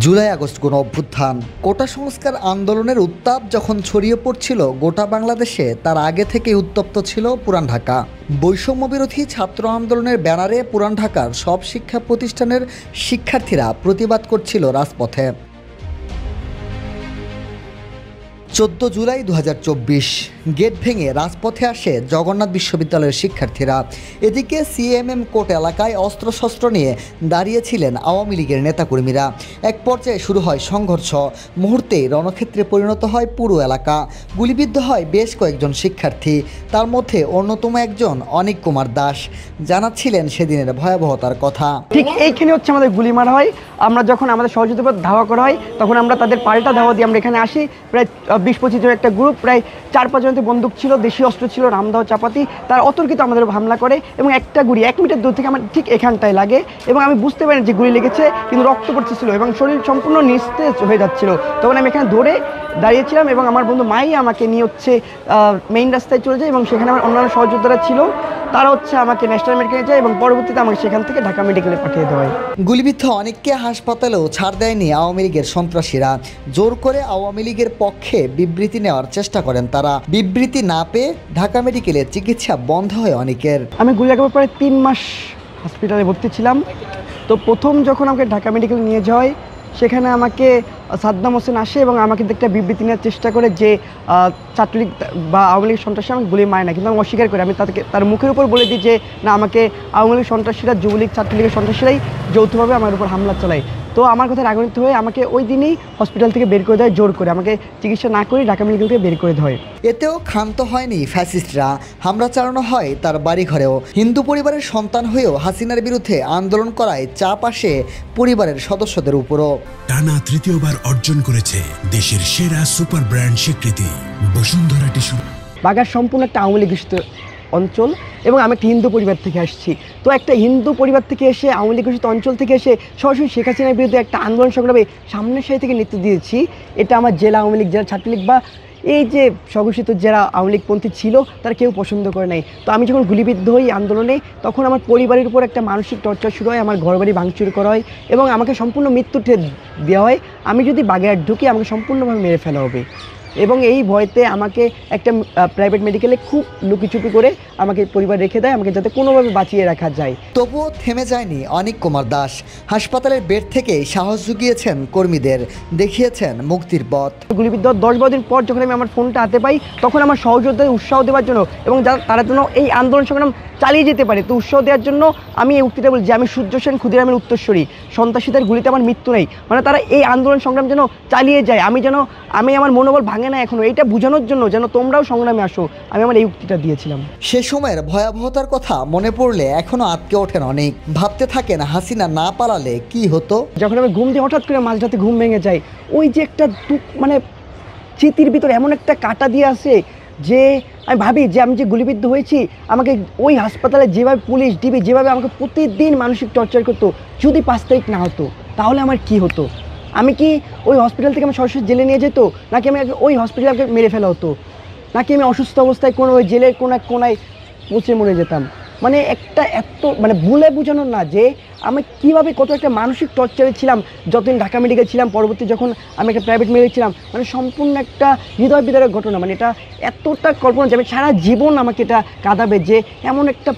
July August গণ অভ্যুত্থান কোটা সংস্কার আন্দোলনের উত্তাপ যখন ছড়িয়ে পড়ছিল গোটা বাংলাদেশে, তার আগে থেকেই উত্তপ্ত ছিল পুরান ঢাকা। বৈষম্য বিরোধী ছাত্র আন্দোলনের ব্যানারে পুরান ঢাকার সব শিক্ষা প্রতিষ্ঠানের শিক্ষার্থীরা প্রতিবাদ করছিল রাজপথে। 14 জুলাই 2024 গেট ভেঙে রাজপথে আসে জগন্নাথ বিশ্ববিদ্যালয়ের শিক্ষার্থীরা। এদিকে সিএমএম কোর্ট এলাকায় অস্ত্রশস্ত্র নিয়ে দাঁড়িয়েছিলেন আওয়ামী লীগের নেতাকর্মীরা। এক পর্যায়ে শুরু হয় সংঘর্ষ, মুহূর্তেই রণক্ষেত্রে পরিণত হয় পুরো এলাকা। গুলিবিদ্ধ হয় বেশ কয়েকজন শিক্ষার্থী, তার মধ্যে অন্যতম একজন অনিক কুমার দাস জানাচ্ছিলেন সেদিনের ভয়াবহতার কথা। ঠিক এইখানে হচ্ছে আমাদের গুলি মারা হয়। আমরা যখন আমাদের সহযোগিতার উপর ধাওয়া করা হয় তখন আমরা তাদের পাল্টা ধাওয়া দিয়ে আমরা এখানে আসি। প্রায় 20-25 জনের একটা গ্রুপ, প্রায় 4-5 জনের বন্দুক ছিল, দেশীয় অস্ত্র ছিল, রামদাও চাপাতি, তারা অতর্কিত আমাদের হামলা করে এবং একটা গুলি 1 মিটার দূর থেকে আমার ঠিক এখানটায় লাগে এবং আমি বুঝতে পারি যে গুলি লেগেছে, কিন্তু রক্ত পড়তেছিল এবং শরীর সম্পূর্ণ নিস্তেজ হয়ে যাচ্ছিল। তখন আমি এখানে ধরে দাঁড়িয়েছিলাম এবং আমার বন্ধু মাই আমাকে নিয়ে হচ্ছে মেইন রাস্তায় চলে যায় এবং সেখানে আমার অন্যান্য সহযোদ্ধারা ছিল, তারা হচ্ছে আমাকে ন্যাশনাল মেডিকেলে যায় এবং পরবর্তীতে আমাকে সেখান থেকে ঢাকা মেডিকেলে পাঠিয়ে দেওয়া হয়। গুলিবিদ্ধ অনেককে হাসপাতালেও ছাড় দেয়নি আওয়ামী লীগের সন্ত্রাসীরা। জোর করে আওয়ামী লীগের পক্ষে বিবৃতি নেওয়ার চেষ্টা করেন তারা। বিবৃতি না পেয়ে ঢাকা মেডিকেলে চিকিৎসা বন্ধ হয় অনেকের। আমি গুলি লাগার পরে 3 মাস হসপিটালে ভর্তি ছিলাম। তো প্রথম যখন আমাকে ঢাকা মেডিকেলে নিয়ে যাওয়া হয়, সেখানে আমাকে সাদ্দাম হোসেন আসে এবং আমাকে একটা বিবৃতি নেওয়ার চেষ্টা করে যে ছাত্রলীগ বা আওয়ামী লীগ সন্ত্রাসী আমাকে গুলি মারে না, কিন্তু আমি অস্বীকার করি। আমি তার মুখের উপর বলে দিই যে না, আমাকে আওয়ামী লীগ সন্ত্রাসীরা, যুবলীগ, ছাত্রলীগের সন্ত্রাসীরাই যৌথভাবে আমার উপর হামলা চালায়। তো আমার কথা রাগান্বিত হয়ে আমাকে ওই দিনই হসপিটাল থেকে বের করে দেয়, জোর করে আমাকে চিকিৎসা না করে ঢাকা মেডিকেল থেকে বের করে দেওয়া হয়। এতেও ক্ষান্ত হয়নি ফ্যাসিস্টরা, হামলা চালানো হয় তার বাড়িঘরেও। হিন্দু পরিবারের সন্তান হয়েও হাসিনার বিরুদ্ধে আন্দোলন করায় চাপ আসে পরিবারের সদস্যদের উপরও। টানা তৃতীয়বার অর্জন করেছে দেশের সেরা সুপার ব্র্যান্ড স্বীকৃতি বসুন্ধরা টিস্যু। বাগার সম্পূর্ণ একটা আওয়ামী লীগ অঞ্চল এবং আমি একটা হিন্দু পরিবার থেকে আসছি। তো একটা হিন্দু পরিবার থেকে এসে, আওয়ামী লীগ ঘোষিত অঞ্চল থেকে এসে সরাসরি শেখ হাসিনার বিরুদ্ধে একটা আন্দোলন সংগ্রামে সামনের সারি থেকে নেতৃত্ব দিয়েছি। এটা আমার জেলা আওয়ামী লীগ, জেলা ছাত্রলীগ বা এই যে স্বঘোষিত যারা আওয়ামী লীগপন্থী ছিল তারা কেউ পছন্দ করে নাই। তো আমি যখন গুলিবিদ্ধ হই আন্দোলনে, তখন আমার পরিবারের উপর একটা মানসিক টর্চার শুরু হয়। আমার ঘরবাড়ি ভাঙচুর করা হয় এবং আমাকে সম্পূর্ণ মৃত্যু দেওয়া হয়। আমি যদি বাগেরহাট ঢুকি আমাকে সম্পূর্ণভাবে মেরে ফেলা হবে এবং এই ভয়তে আমাকে একটা প্রাইভেট মেডিকেলে খুব লুকিচুপি করে আমাকে পরিবার রেখে দেয়, আমাকে যাতে কোনোভাবে বাঁচিয়ে রাখা যায়। তবুও থেমে যায়নি অনিক কুমার দাস। হাসপাতালের বেড থেকেই সাহস জুগিয়েছেন কর্মীদের, দেখিয়েছেন মুক্তির পথ। গুলিবিদ্ধ 10-12 দিন পর যখন আমি আমার ফোনটা হাতে পাই, তখন আমার সহযোদ্ধাদের উৎসাহ দেওয়ার জন্য এবং তারা যেন এই আন্দোলন সংগ্রাম চালিয়ে যেতে পারে, তো উৎসাহ দেওয়ার জন্য আমি এই উক্তিটা বলি যে আমি সূর্য সেন, ক্ষুদিরামের উত্তরসূরি, সন্ত্রাসীদের গুলিতে আমার মৃত্যু নেই। মানে তারা এই আন্দোলন সংগ্রাম যেন চালিয়ে যায়, আমি আমার মনোবল ভাঙে না এখনো, এইটা বোঝানোর জন্য যেন তোমরাও সংগ্রামে আসো, আমি আমার এই উক্তিটা দিয়েছিলাম। সে সময়ের ভয়াবহতার কথা মনে পড়লে এখনো আটকে ওঠেন অনেক। ভাবতে থাকেন হাসিনা না পালালে কি হতো। যখন আমি ঘুম দিয়ে হঠাৎ করে মাঝরাতে ঘুম ভেঙে যায়, ওই যে একটা মানে চিতির ভিতরে এমন একটা কাটা দিয়ে আসে যে আমি ভাবি যে আমি যে গুলিবিদ্ধ হয়েছি, আমাকে ওই হাসপাতালে যেভাবে পুলিশ, ডিবি যেভাবে আমাকে প্রতিদিন মানসিক টর্চার করতো, যদি 5 তারিখ না হতো তাহলে আমার কি হতো? আমি কি ওই হসপিটাল থেকে আমি সরাসরি জেলে নিয়ে যেত, নাকি আমি ওই হসপিটালকে মেরে ফেলা হতো, নাকি আমি অসুস্থ অবস্থায় কোনো ওই জেলের কোনায় পচে মরে যেতাম? মানে একটা এত মানে ভুলে বোঝানোর না যে আমি কীভাবে কত একটা মানসিক টর্চারে ছিলাম যতদিন ঢাকা মেডিকেল ছিলাম, পরবর্তী যখন আমি একটা প্রাইভেট মেডিকেল ছিলাম। মানে সম্পূর্ণ একটা হৃদয় বিদারক ঘটনা। মানে এটা এতটা কল্পনা যে আমি সারা জীবন আমাকে এটা কাঁদাবে যে এমন একটা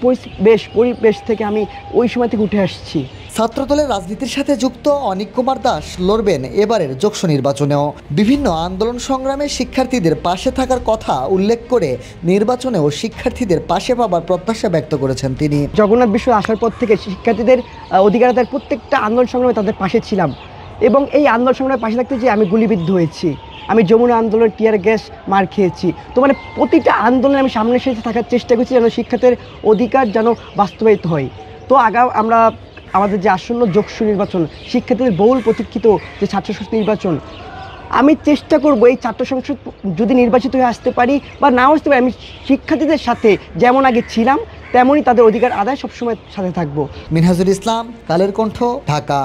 পরিবেশ থেকে আমি ওই সময় থেকে উঠে আসছি। ছাত্রদলের রাজনীতির সাথে যুক্ত অনিক কুমার দাস লড়বেন এবারের যুক্সু নির্বাচনেও। বিভিন্ন আন্দোলন সংগ্রামে শিক্ষার্থীদের পাশে থাকার কথা উল্লেখ করে নির্বাচনেও শিক্ষার্থীদের পাশে পাবার প্রত্যাশা ব্যক্ত করেছেন তিনি। জগন্নাথ বিশ্ব আসার পর থেকে শিক্ষার্থীদের অধিকার আদায়ের প্রত্যেকটা আন্দোলন সংগ্রামে তাদের পাশে ছিলাম এবং এই আন্দোলন সংগ্রামের পাশে থাকতে যে আমি গুলিবিদ্ধ হয়েছি, আমি যমুনা আন্দোলনের টিয়ার গ্যাস মার খেয়েছি। তো মানে প্রতিটা আন্দোলনে আমি সামনের সাথে থাকার চেষ্টা করছি যেন শিক্ষার্থীদের অধিকার যেন বাস্তবায়িত হয়। তো আমরা আমাদের যে আসন্ন যুক্সু নির্বাচন, শিক্ষার্থীদের বহুল প্রতীক্ষিত যে ছাত্র সংসদ নির্বাচন, আমি চেষ্টা করব এই ছাত্র সংসদ যদি নির্বাচিত হয়ে আসতে পারি বা নাও আসতে পারি, আমি শিক্ষার্থীদের সাথে যেমন আগে ছিলাম তেমনই তাদের অধিকার আদায় সবসময় সাথে থাকবো। মিনহাজুল ইসলাম, কালের কণ্ঠ, ঢাকা।